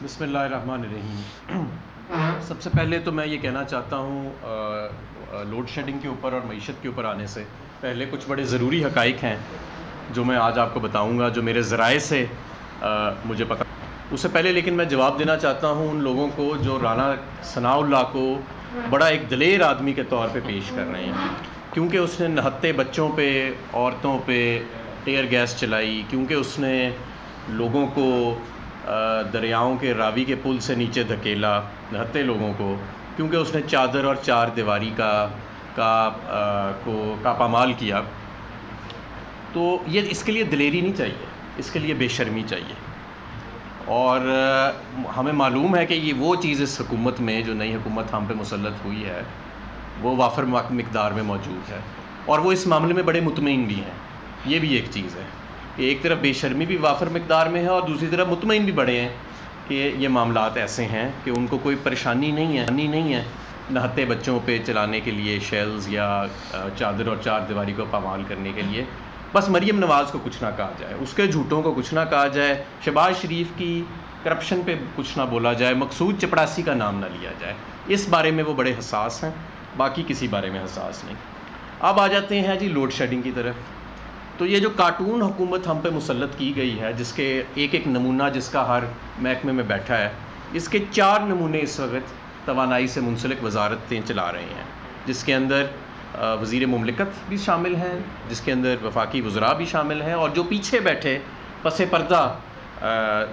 बिस्मिल्लाहिर्रहमानिर्रहीम। सबसे पहले तो मैं ये कहना चाहता हूँ लोड शेडिंग के ऊपर और मईशत के ऊपर आने से पहले कुछ बड़े ज़रूरी हक़ाइक़ हैं जो मैं आज आपको बताऊँगा, जो मेरे ज़राए से मुझे पता। उससे पहले लेकिन मैं जवाब देना चाहता हूँ उन लोगों को जो राना सनाउल्लाह को बड़ा एक दलेर आदमी के तौर पे पेश कर रहे हैं, क्योंकि उसने नहत्ते बच्चों पे, औरतों पे टेयर गैस चलाई, क्योंकि उसने लोगों को दरियाओं के रावी के पुल से नीचे धकेला, नहत्ते लोगों को, क्योंकि उसने चादर और चार दीवारी का पामाल किया। तो ये इसके लिए दिलेरी नहीं चाहिए, इसके लिए बेशर्मी चाहिए। और हमें मालूम है कि ये वो चीज़ इस हुकूमत में, जो नई हुकूमत हम पे मुसल्लत हुई है, वो वाफर मिकदार में मौजूद है और वो इस मामले में बड़े मुतमईन भी हैं। ये भी एक चीज़ है कि एक तरफ बेशर्मी भी वाफर मिकदार में है और दूसरी तरफ मुतमईन भी बड़े हैं कि ये मामलात ऐसे हैं कि उनको कोई परेशानी नहीं है नहत्ते बच्चों पे चलाने के लिए शेल्स या चादर और चार दीवारी को पामाल करने के लिए। बस मरीम नवाज़ को कुछ ना कहा जाए, उसके झूठों को कुछ ना कहा जाए, शहबाज शरीफ की करप्शन पे कुछ ना बोला जाए, मकसूद चपड़ासी का नाम ना लिया जाए। इस बारे में वो बड़े हसास हैं, बाकी किसी बारे में हसास नहीं। अब आ जाते हैं जी लोड शेडिंग की तरफ। तो ये जो कार्टून हुकूमत हम पे मुसल्लत की गई है, जिसके एक एक नमूना जिसका हर महकमे में बैठा है, इसके 4 नमूने इस वक्त तवानाई से मुंसलिक वजारतें चला रहे हैं, जिसके अंदर वज़ीर मुमलिकत भी शामिल हैं, जिसके अंदर वफाकी वज़रा भी शामिल हैं, और जो पीछे बैठे पसे पर्दा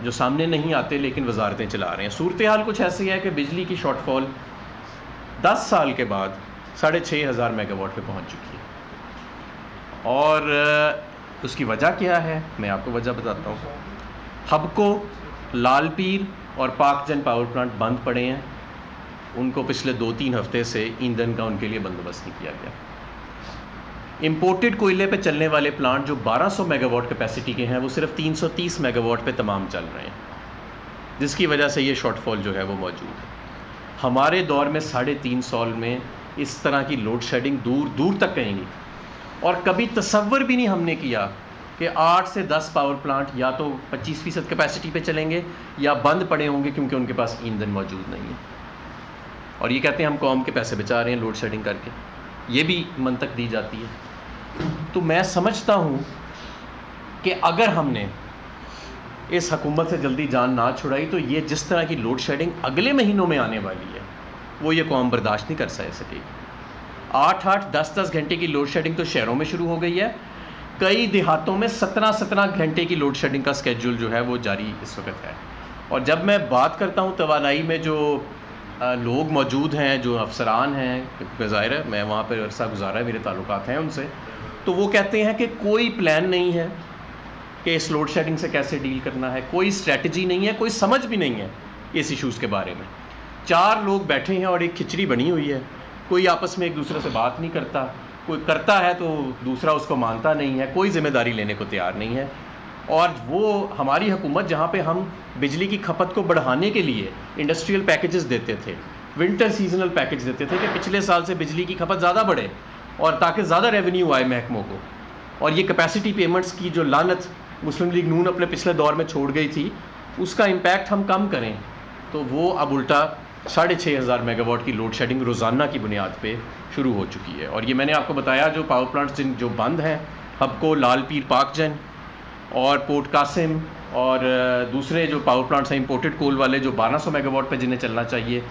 जो सामने नहीं आते लेकिन वजारतें चला रहे हैं। सूरत हाल कुछ ऐसी है कि बिजली की शॉर्टफॉल 10 साल के बाद 6500 मेगावाट पे पहुंच चुकी है। और उसकी वजह क्या है, मैं आपको वजह बताता हूँ। हबको, लालपीर और पाकजन पावर प्लांट बंद पड़े हैं, उनको पिछले 2-3 हफ्ते से ईंधन का उनके लिए बंदोबस्त नहीं किया गया। इंपोर्टेड कोयले पे चलने वाले प्लांट जो 1200 मेगावाट कैपेसिटी के हैं, वो सिर्फ 330 मेगावाट पे तमाम चल रहे हैं, जिसकी वजह से ये शॉर्टफॉल जो है वो मौजूद है। हमारे दौर में 3.5 साल में इस तरह की लोड शेडिंग दूर दूर तक कहीं नहीं, और कभी तसव्वुर भी नहीं हमने किया कि 8 से 10 पावर प्लांट या तो 25% कैपेसिटी पे चलेंगे या बंद पड़े होंगे क्योंकि उनके पास ईंधन मौजूद नहीं है। और ये कहते हैं हम कौम के पैसे बचा रहे हैं लोड शेडिंग करके, ये भी मंतक दी जाती है। तो मैं समझता हूँ कि अगर हमने इस हुकूमत से जल्दी जान ना छुड़ाई तो ये जिस तरह की लोड शेडिंग अगले महीनों में आने वाली है, वो ये कौम बर्दाश्त नहीं कर सकेगी। 8-8, 10-10 घंटे की लोड शेडिंग तो शहरों में शुरू हो गई है, कई देहातों में 17-17 घंटे की लोड शेडिंग का स्केड्यूल जो है वो जारी इस वक्त है। और जब मैं बात करता हूँ तवानाई में जो लोग मौजूद हैं, जो अफसरान हैं, क्योंकि ज़ाहिर है मैं वहाँ पर अरसा गुजारा है, मेरे ताल्लुकात हैं उनसे, तो वो कहते हैं कि कोई प्लान नहीं है कि इस लोड शेडिंग से कैसे डील करना है, कोई स्ट्रैटेजी नहीं है, कोई समझ भी नहीं है इस इशूज़ के बारे में। 4 लोग बैठे हैं और एक खिचड़ी बनी हुई है, कोई आपस में एक दूसरे से बात नहीं करता, कोई करता है तो दूसरा उसको मानता नहीं है, कोई ज़िम्मेदारी लेने को तैयार नहीं है। और वो हमारी हुकूमत जहाँ पे हम बिजली की खपत को बढ़ाने के लिए इंडस्ट्रियल पैकेजेस देते थे, विंटर सीजनल पैकेज देते थे कि पिछले साल से बिजली की खपत ज़्यादा बढ़े और ताकि ज़्यादा रेवेन्यू आए महकमों को, और ये कैपेसिटी पेमेंट्स की जो लानत मुस्लिम लीग नून अपने पिछले दौर में छोड़ गई थी, उसका इम्पैक्ट हम कम करें, तो वो अब उल्टा 6500 मेगावाट की लोड शेडिंग रोज़ाना की बुनियाद पे शुरू हो चुकी है। और ये मैंने आपको बताया जो पावर प्लांट्स जो बंद हैं, हबको, लालपीर, पाकजन और पोर्ट कासिम, और दूसरे जो पावर प्लांट्स हैं इंपोर्टेड कोल वाले जो 1200 मेगावाट पे जिन्हें चलना चाहिए,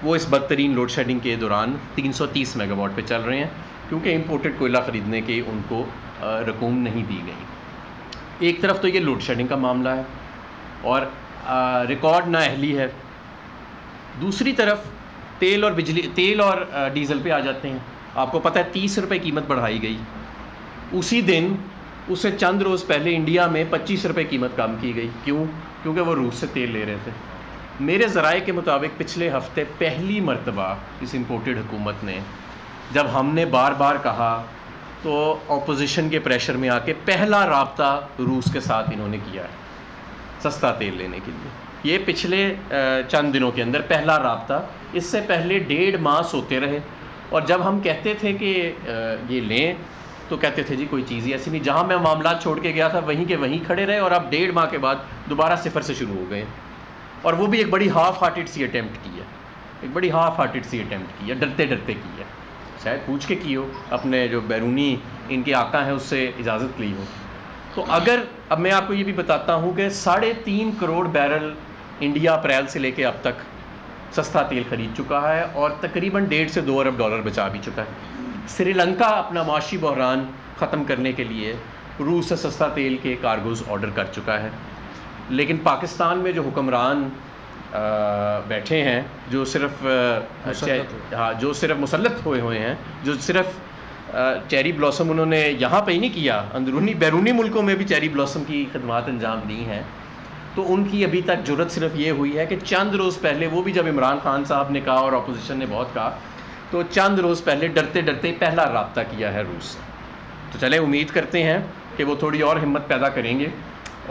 वो इस बदतरीन लोड शेडिंग के दौरान 330 मेगावाट पे चल रहे हैं, क्योंकि इंपोर्टेड कोयला ख़रीदने के उनको रकूम नहीं दी गई। एक तरफ तो ये लोड शेडिंग का मामला है और रिकॉर्ड नाअहली है, दूसरी तरफ तेल और डीज़ल पे आ जाते हैं। आपको पता है 30 रुपये कीमत बढ़ाई गई, उसी दिन उससे चंद रोज़ पहले इंडिया में 25 रुपये कीमत कम की गई। क्यों? क्योंकि वो रूस से तेल ले रहे थे। मेरे ज़राए के मुताबिक पिछले हफ्ते पहली मरतबा इस इंपोर्टेड हुकूमत ने, जब हमने बार बार कहा, तो अपोजिशन के प्रेशर में आके पहला राब्ता रूस के साथ इन्होंने किया है सस्ता तेल लेने के लिए। ये पिछले चंद दिनों के अंदर पहला राब्ता, इससे पहले 1.5 माह सोते रहे, और जब हम कहते थे कि ये लें तो कहते थे जी कोई चीज़ ही ऐसी नहीं। जहाँ मैं मामला छोड़ के गया था वहीं के वहीं खड़े रहे, और अब 1.5 माह के बाद दोबारा सिफर से शुरू हो गए। और वो भी एक बड़ी हाफ हार्टेड सी अटैम्प्ट की है, एक बड़ी हाफ हार्टेड सी अटैम्प्ट की है, डरते डरते की है, शायद पूछ के की हो, अपने जो बैरूनी इनके आका हैं उससे इजाज़त ली हो। तो अगर अब मैं आपको ये भी बताता हूँ कि 3.5 करोड़ बैरल इंडिया अप्रैल से लेके अब तक सस्ता तेल ख़रीद चुका है और तकरीबन 1.5 से 2 अरब डॉलर बचा भी चुका है। श्रीलंका अपना माशी बहरान ख़त्म करने के लिए रूस से सस्ता तेल के कार्गोज़ ऑर्डर कर चुका है। लेकिन पाकिस्तान में जो हुक्मरान बैठे हैं, जो सिर्फ जो सिर्फ मुसल्लत हुए हैं, जो सिर्फ चेरी ब्लॉसम उन्होंने यहाँ पे ही नहीं किया, अंदरूनी बैरूनी मुल्कों में भी चेरी ब्लॉसम की खदमात अंजाम दी हैं, तो उनकी अभी तक जुर्रत सिर्फ ये हुई है कि चंद रोज़ पहले, वो भी जब इमरान खान साहब ने कहा और अपोजिशन ने बहुत कहा, तो चंद रोज़ पहले डरते डरते पहला रब्ता किया है रूस से। तो चले उम्मीद करते हैं कि वो थोड़ी और हिम्मत पैदा करेंगे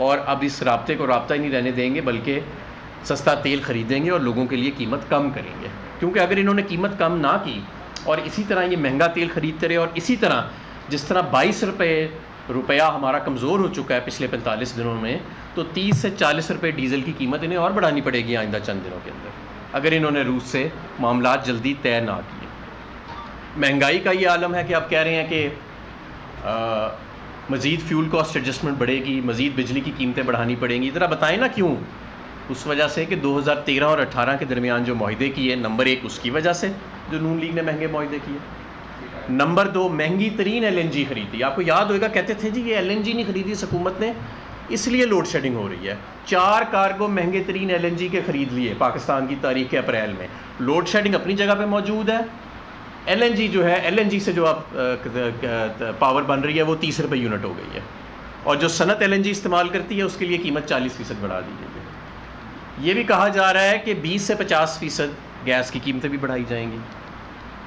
और अब इस राब्ते को राब्ता ही नहीं रहने देंगे, बल्कि सस्ता तेल ख़रीदेंगे और लोगों के लिए कीमत कम करेंगे। क्योंकि अगर इन्होंने कीमत कम ना की और इसी तरह ये महंगा तेल ख़रीदते रहे और इसी तरह जिस तरह 22 रुपया हमारा कमज़ोर हो चुका है पिछले 45 दिनों में, तो 30 से 40 रुपये डीज़ल की कीमत इन्हें और बढ़ानी पड़ेगी आइंदा चंद दिनों के अंदर, अगर इन्होंने रूस से मामलात जल्दी तय ना किए। महंगाई का ये आलम है कि आप कह रहे हैं कि मज़ीद फ्यूल कॉस्ट एडजस्टमेंट बढ़ेगी, मज़ीद बिजली की कीमतें बढ़ानी पड़ेंगी। ज़रा बताएं ना क्यों? उस वजह से कि 2013 और 18 के दरमियान जो मुआहदे किए, नंबर 1 उसकी वजह से जो नून लीग ने महंगे मुआहदे किए, नंबर 2 महंगी तरीन LNG खरीदी। आपको याद होगा कहते थे जी ये LNG नहीं खरीदी इस हुकूमत ने, इसलिए लोड शेडिंग हो रही है। 4 कार्गो महंगे तरीन LNG के ख़रीद लिए पाकिस्तान की तारीख के अप्रैल में। लोड शेडिंग अपनी जगह पर मौजूद है, LNG जो है, LNG से जो आप पावर बन रही है वो 30 रुपये यूनिट हो गई है, और जो सनत LNG इस्तेमाल करती है उसके लिए कीमत 40% बढ़ा दी गई है। ये भी कहा जा रहा है कि 20 से 50% गैस की कीमतें भी बढ़ाई जाएंगी,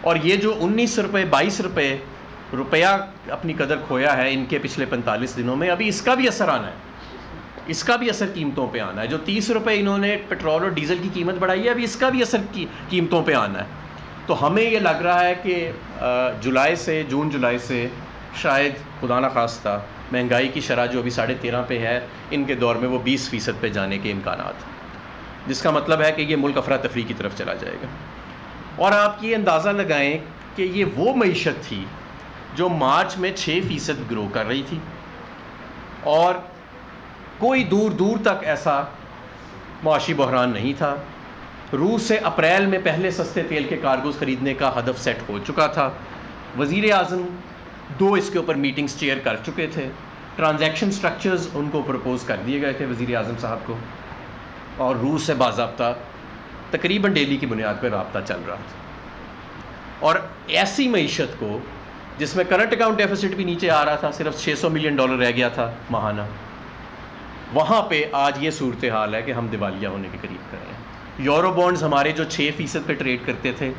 और ये जो 19 रुपये 22 रुपया अपनी कदर खोया है इनके पिछले 45 दिनों में, अभी इसका भी असर आना है, इसका भी असर कीमतों पे आना है। जो 30 रुपये इन्होंने पेट्रोल और डीज़ल की कीमत बढ़ाई है, अभी इसका भी असर कीमतों पे आना है। तो हमें ये लग रहा है कि जून जुलाई से शायद खुदा न खास्ता महंगाई की शरह जो अभी 13.5 पे है, इनके दौर में वो 20% पे जाने के इम्कानात, जिसका मतलब है कि ये मुल्क अफरा तफरी की तरफ चला जाएगा। और आप ये अंदाज़ा लगाएं कि ये वो मईशत थी जो मार्च में 6% ग्रो कर रही थी, और कोई दूर दूर तक ऐसा मुआशी बहरान नहीं था। रूस से अप्रैल में पहले सस्ते तेल के कार्गोज़ ख़रीदने का हदफ सेट हो चुका था। वज़ीर आज़म 2 इसके ऊपर मीटिंग्स चेयर कर चुके थे, ट्रांजैक्शन स्ट्रक्चर्स उनको प्रपोज़ कर दिए गए थे वज़ीर आज़म साहब को, और रूस से बाज़ाब्ता तकरीबन डेली की बुनियाद पर रब्ता चल रहा था। और ऐसी मईशत को जिसमें करंट अकाउंट डेफिसिट भी नीचे आ रहा था, सिर्फ $600 मिलियन रह गया था माहाना, वहाँ पे आज ये सूरत हाल है कि हम दिवालिया होने के करीब कर रहे हैं। यूरो बॉन्ड्स हमारे जो 6% पे ट्रेड करते थे,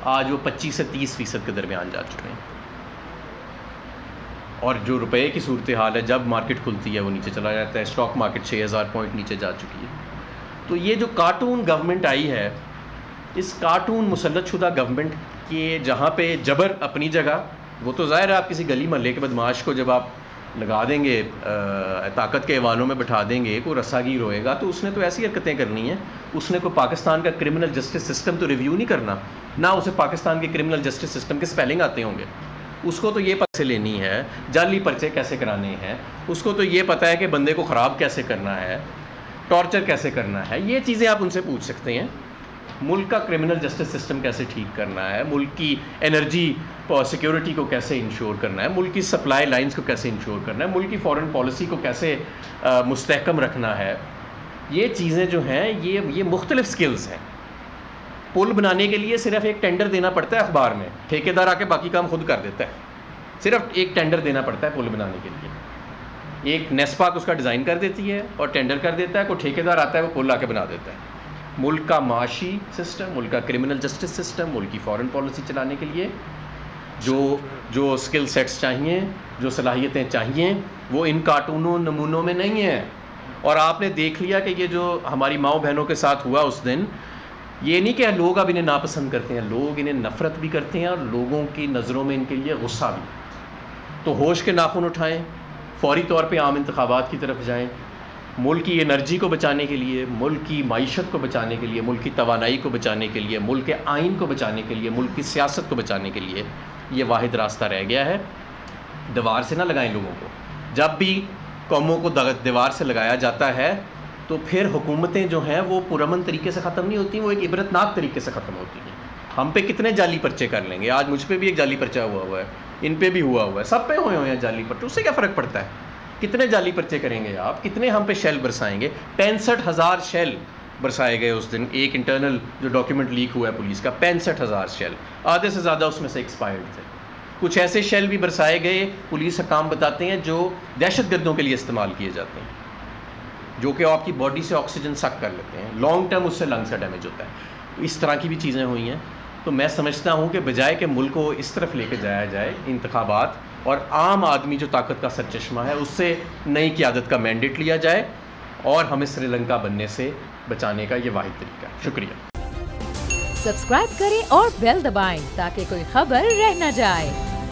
आज वो 25 से 30% के दरमियान जा चुके हैं, और जो रुपए की सूरत हाल है, जब मार्केट खुलती है वो नीचे चला जाता है। स्टॉक मार्केट 6000 पॉइंट नीचे जा चुकी है। तो ये जो कार्टून गवर्नमेंट आई है, इस कार्टून मुसल्लत शुदा गवर्नमेंट के जहाँ पे जबर अपनी जगह, वो तो ज़ाहिर है आप किसी गली महल्ले के बदमाश को जब आप लगा देंगे, ताकत के ऐवानों में बैठा देंगे, कोई रस्सागीर होएगा, तो उसने तो ऐसी हरकतें करनी है, उसने कोई पाकिस्तान का क्रिमिनल जस्टिस सिस्टम तो रिव्यू नहीं करना, ना उसे पाकिस्तान के क्रिमिनल जस्टिस सिस्टम के स्पेलिंग आते होंगे। उसको तो ये पर्चे लेनी है, जाली पर्चे कैसे कराने हैं, उसको तो ये पता है कि बंदे को ख़राब कैसे करना है, टॉर्चर कैसे करना है, ये चीज़ें आप उनसे पूछ सकते हैं। मुल्क का क्रिमिनल जस्टिस सिस्टम कैसे ठीक करना है, मुल्क की एनर्जी सिक्योरिटी को कैसे इंश्योर करना है, मुल्क की सप्लाई लाइंस को कैसे इंश्योर करना है, मुल्क की फॉरेन पॉलिसी को कैसे मुस्तहकम रखना है, ये चीज़ें जो हैं ये मुख्तलिफ स्किल्स हैं। पुल बनाने के लिए सिर्फ एक टेंडर देना पड़ता है अखबार में, ठेकेदार आके बाकी काम खुद कर देता है। सिर्फ एक टेंडर देना पड़ता है पुल बनाने के लिए, एक नेस्पाक उसका डिज़ाइन कर देती है और टेंडर कर देता है, कोई ठेकेदार आता है वो पुल आके बना देता है। मुल्क का माशी सिस्टम, मुल्क का क्रिमिनल जस्टिस सिस्टम, मुल्क की फॉरेन पॉलिसी चलाने के लिए जो स्किल सेट्स चाहिए, जो सलाहियतें चाहिए, वो इन कार्टूनों नमूनों में नहीं है। और आपने देख लिया कि ये जो हमारी माओ बहनों के साथ हुआ उस दिन, ये नहीं कि लोग अब इन्हें नापसंद करते हैं, लोग इन्हें नफ़रत भी करते हैं और लोगों की नज़रों में इनके लिए गुस्सा भी। तो होश के नाखून उठाएं, फौरी तौर पे आम इंतखाबात की तरफ जाएं, मुल्क की एनर्जी को बचाने के लिए, मुल्क की माइशत को बचाने के लिए, मुल्क की तवानाई को बचाने के लिए, मुल्क के आइन को बचाने के लिए, मुल्क की सियासत को बचाने के लिए ये वाहिद रास्ता रह गया है। दीवार से ना लगाएं लोगों को। जब भी कौमों को दीवार से लगाया जाता है तो फिर हुकूमतें जो हैं वो पुरअमन तरीके से ख़त्म नहीं होती, वो एक इबरतनाक तरीके से ख़त्म होती हैं। हम पे कितने जाली पर्चे कर लेंगे, आज मुझ पे भी एक जाली पर्चा हुआ है, इन पे भी हुआ है, सब पे हुए हैं जाली पर्चे, उससे क्या फ़र्क पड़ता है? कितने जाली पर्चे करेंगे आप, कितने हम पे शेल बरसाएंगे? 65,000 शेल बरसाए गए उस दिन। एक इंटरनल जो डॉक्यूमेंट लीक हुआ है पुलिस का, 65,000 शेल, आधे से ज़्यादा उसमें से एक्सपायर्ड थे। कुछ ऐसे शेल भी बरसाए गए, पुलिस हकाम बताते हैं, जो दहशतगर्दों के लिए इस्तेमाल किए जाते हैं, जो कि आपकी बॉडी से ऑक्सीजन सक कर लेते हैं, लॉन्ग टर्म उससे लंग्स का डैमेज होता है। इस तरह की भी चीज़ें हुई हैं। तो मैं समझता हूँ कि बजाय कि मुल्क को इस तरफ लेके जाया जाए, इंतखाबात और आम आदमी जो ताकत का सरचश्मा है उससे नई क़यादत का मैंडेट लिया जाए और हमें श्रीलंका बनने से बचाने का ये वाहिद तरीका है। शुक्रिया। सब्सक्राइब करें और बेल दबाएं ताकि कोई खबर रह न जाए।